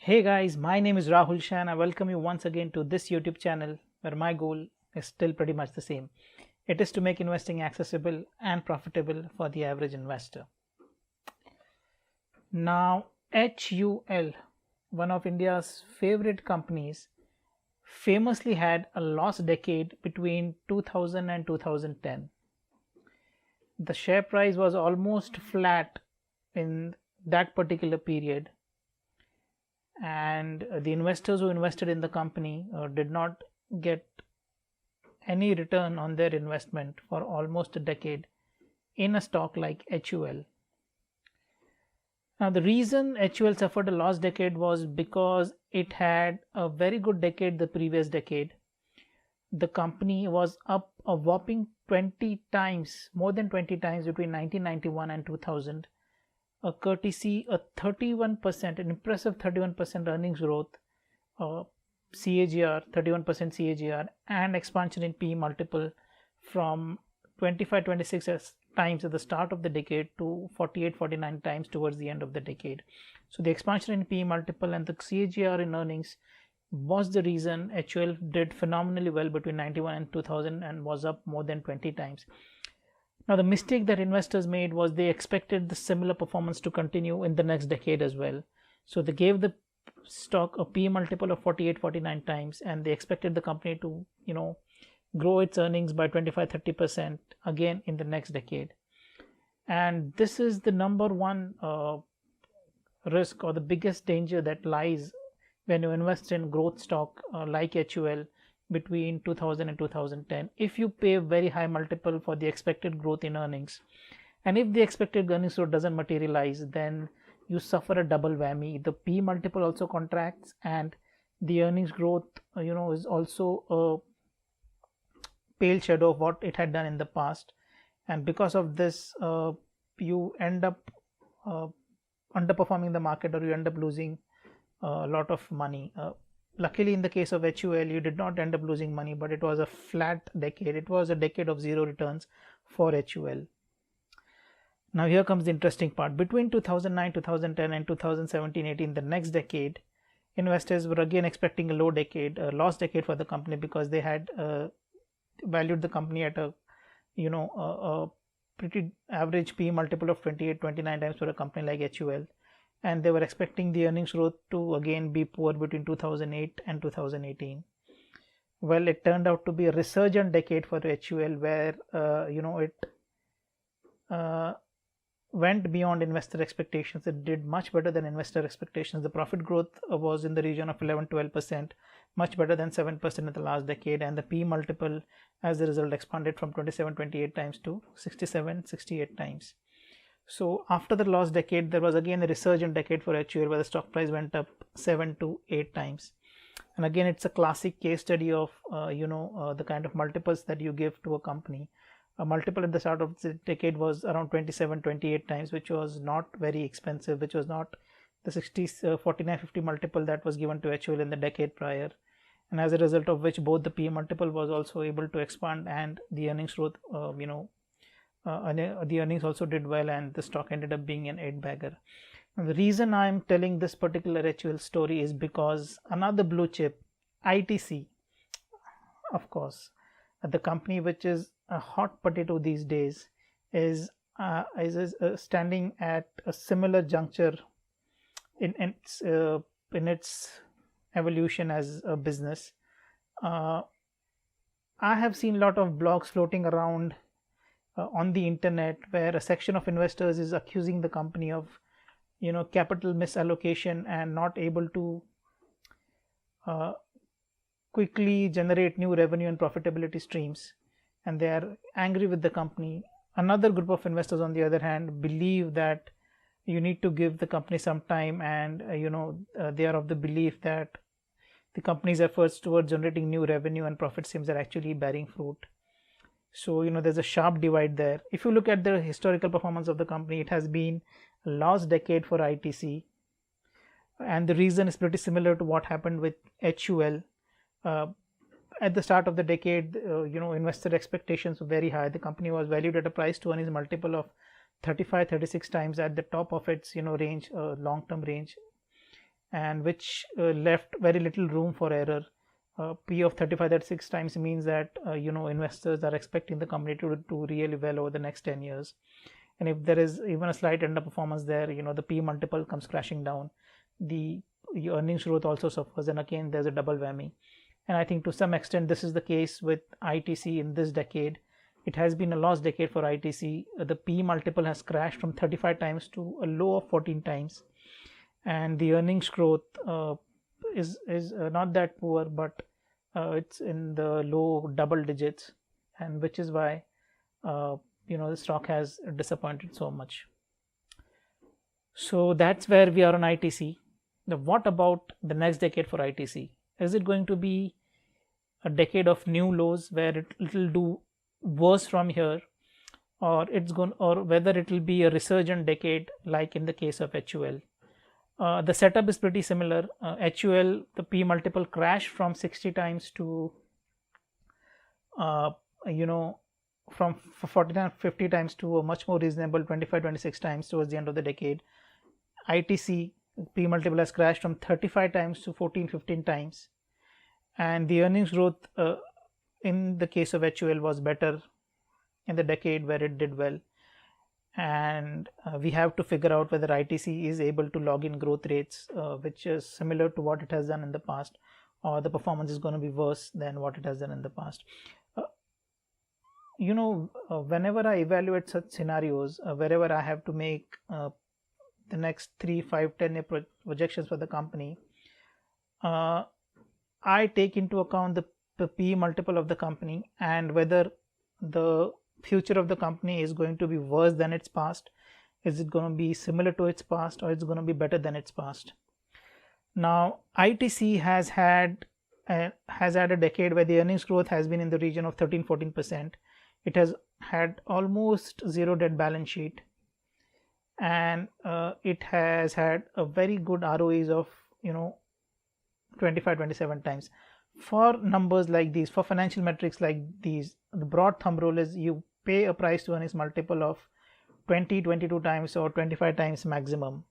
Hey guys, my name is Rahul Shan. I welcome you once again to this YouTube channel where my goal is still pretty much the same. It is to make investing accessible and profitable for the average investor. Now, HUL, one of India's favorite companies, famously had a lost decade between 2000 and 2010. The share price was almost flat in that particular period, and the investors who invested in the company did not get any return on their investment for almost a decade in a stock like HUL. Now, the reason HUL suffered a lost decade was because it had a very good decade the previous decade. The company was up a whopping 20 times, more than 20 times between 1991 and 2000, courtesy a 31%, an impressive 31% earnings growth, CAGR, 31% CAGR, and expansion in PE multiple from 25, 26 times at the start of the decade to 48, 49 times towards the end of the decade. So the expansion in PE multiple and the CAGR in earnings was the reason HUL did phenomenally well between 91 and 2000 and was up more than 20 times. Now, the mistake that investors made was they expected the similar performance to continue in the next decade as well. So they gave the stock a PE multiple of 48, 49 times, and they expected the company to, grow its earnings by 25-30% again in the next decade. And this is the number one risk or the biggest danger that lies when you invest in growth stock like HUL between 2000 and 2010. If you pay a very high multiple for the expected growth in earnings, and if the expected earnings growth doesn't materialize, then you suffer a double whammy. The P multiple also contracts, and the earnings growth is also a pale shadow of what it had done in the past. And because of this, you end up underperforming the market, or you end up losing a lot of money. Luckily, in the case of HUL, you did not end up losing money, but it was a flat decade. It was a decade of zero returns for HUL. Now, here comes the interesting part. Between 2009, 2010 and 2017-18, the next decade, investors were again expecting a lost decade for the company, because they had valued the company at a pretty average P multiple of 28, 29 times for a company like HUL. And they were expecting the earnings growth to again be poor between 2008 and 2018. Well, it turned out to be a resurgent decade for HUL, where it went beyond investor expectations. It did much better than investor expectations. The profit growth was in the region of 11-12%, much better than 7% in the last decade, and the P multiple as a result expanded from 27-28 times to 67-68 times. So after the last decade, there was again a resurgent decade for HUL, where the stock price went up 7 to 8 times. And again, it's a classic case study of the kind of multiples that you give to a company. A multiple at the start of the decade was around 27-28 times, which was not very expensive, which was not the 49-50 multiple that was given to HUL in the decade prior, and as a result of which both the P multiple was also able to expand, and the earnings growth the earnings also did well, and the stock ended up being an 8-bagger. And the reason I'm telling this particular HUL story is because another blue chip, ITC, of course, the company which is a hot potato these days, is standing at a similar juncture in its evolution as a business. I have seen a lot of blogs floating around on the internet, where a section of investors is accusing the company of capital misallocation and not able to quickly generate new revenue and profitability streams, and they are angry with the company. Another group of investors, on the other hand, believe that you need to give the company some time, and they are of the belief that the company's efforts towards generating new revenue and profit streams are actually bearing fruit. So there's a sharp divide there. If you look at the historical performance of the company, it has been a lost decade for ITC, and the reason is pretty similar to what happened with HUL. At the start of the decade, investor expectations were very high. The company was valued at a price to earnings multiple of 35-36 times at the top of its range, long-term range, and which left very little room for error. P of 35-36 times means that investors are expecting the company to do really well over the next 10 years. And if there is even a slight underperformance there, the P multiple comes crashing down. The earnings growth also suffers, and again there's a double whammy. And I think to some extent this is the case with ITC in this decade. It has been a lost decade for ITC. The P multiple has crashed from 35 times to a low of 14 times, and the earnings growth is not that poor, but it's in the low double digits, and which is why the stock has disappointed so much. So that's where we are on ITC. Now, what about the next decade for ITC? Is it going to be a decade of new lows where it will do worse from here, or whether it will be a resurgent decade like in the case of HUL? The setup is pretty similar. HUL, the P multiple crashed from 60 times to from 49-50 times to a much more reasonable 25-26 times towards the end of the decade. ITC P multiple has crashed from 35 times to 14-15 times, and the earnings growth in the case of HUL was better in the decade where it did well. And we have to figure out whether ITC is able to log in growth rates which is similar to what it has done in the past, or the performance is going to be worse than what it has done in the past. Whenever I evaluate such scenarios, wherever I have to make the next 3, 5, 10 year projections for the company, I take into account the P multiple of the company and whether the future of the company is going to be worse than its past. Is it going to be similar to its past, or it's going to be better than its past? Now, ITC has had a decade where the earnings growth has been in the region of 13-14%. It has had almost zero debt balance sheet, and it has had a very good ROEs of 25-27 times. For numbers like these, for financial metrics like these, the broad thumb rule is you pay a price to earnings multiple of 20-22 times or 25 times maximum.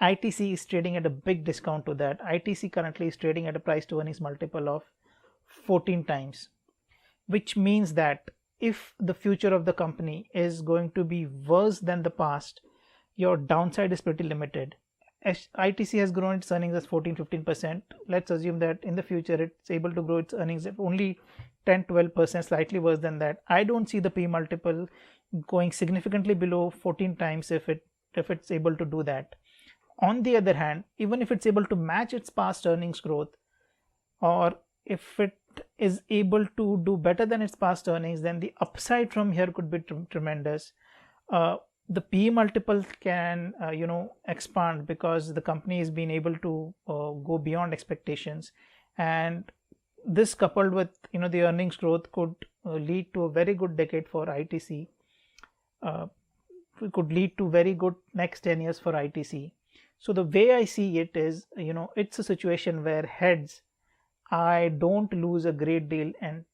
ITC is trading at a big discount to that. ITC currently is trading at a price to earnings multiple of 14 times, which means that if the future of the company is going to be worse than the past, your downside is pretty limited. ITC has grown its earnings as 14-15%. Let's assume that in the future it's able to grow its earnings at only 10-12%, slightly worse than that. I don't see the P multiple going significantly below 14 times if it's able to do that. On the other hand, even if it's able to match its past earnings growth, or if it is able to do better than its past earnings, then the upside from here could be tremendous. The P multiple can expand because the company has been able to go beyond expectations, and this coupled with the earnings growth could lead to a very good decade for ITC. It could lead to very good next 10 years for ITC. So the way I see it is, it's a situation where heads, I don't lose a great deal, and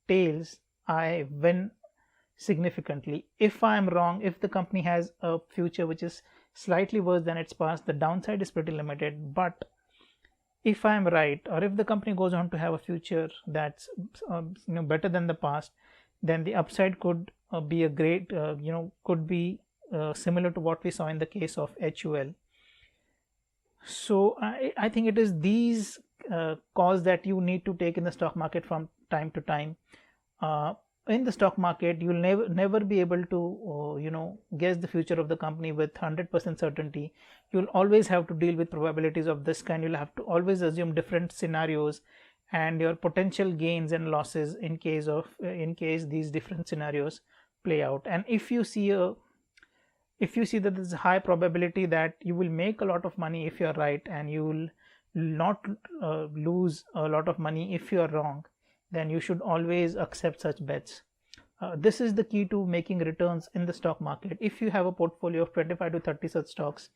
tails, I win significantly. If I'm wrong, if the company has a future which is slightly worse than its past, the downside is pretty limited. But if I'm right, or if the company goes on to have a future that's better than the past, then the upside could be a great could be similar to what we saw in the case of HUL. So I think it is these calls that you need to take in the stock market from time to time. In the stock market, you'll never be able to guess the future of the company with 100% certainty. You'll always have to deal with probabilities of this kind. You'll have to always assume different scenarios and your potential gains and losses in case these different scenarios play out. And if you see that there's a high probability that you will make a lot of money if you're right, and you will not lose a lot of money if you're wrong, then you should always accept such bets. This is the key to making returns in the stock market. If you have a portfolio of 25 to 30 such stocks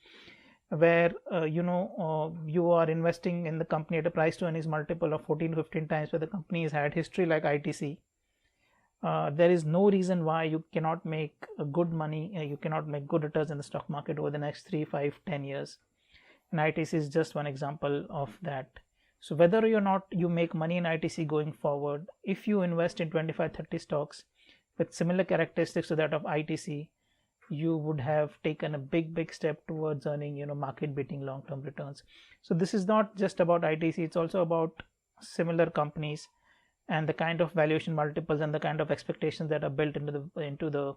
where you are investing in the company at a price to earnings multiple of 14-15 times, where the company has had history like ITC, there is no reason why you cannot make good money, you cannot make good returns in the stock market over the next 3, 5, 10 years. and ITC is just one example of that. So whether or not you make money in ITC going forward, if you invest in 25-30 stocks with similar characteristics to that of ITC, you would have taken a big step towards earning, market beating long-term returns. So this is not just about ITC, it's also about similar companies and the kind of valuation multiples and the kind of expectations that are built into the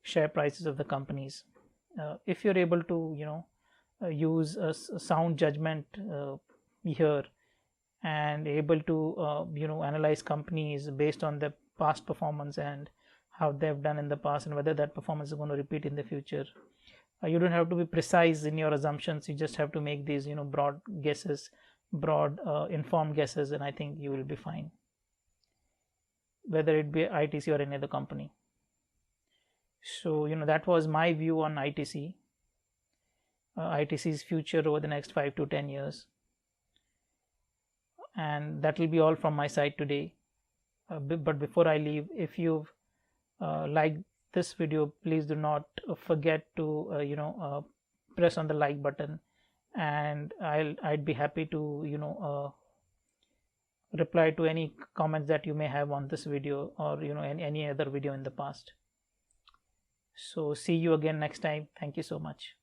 share prices of the companies. If you're able to use a sound judgment here, and able to analyze companies based on their past performance and how they've done in the past and whether that performance is going to repeat in the future. You don't have to be precise in your assumptions, you just have to make these broad guesses, broad informed guesses, and I think you will be fine, whether it be ITC or any other company. So that was my view on ITC, ITC's future over the next 5 to 10 years. And that will be all from my side today. But before I leave, if you've liked this video, please do not forget to press on the like button, and I'd be happy to reply to any comments that you may have on this video or any other video in the past. So see you again next time. Thank you so much.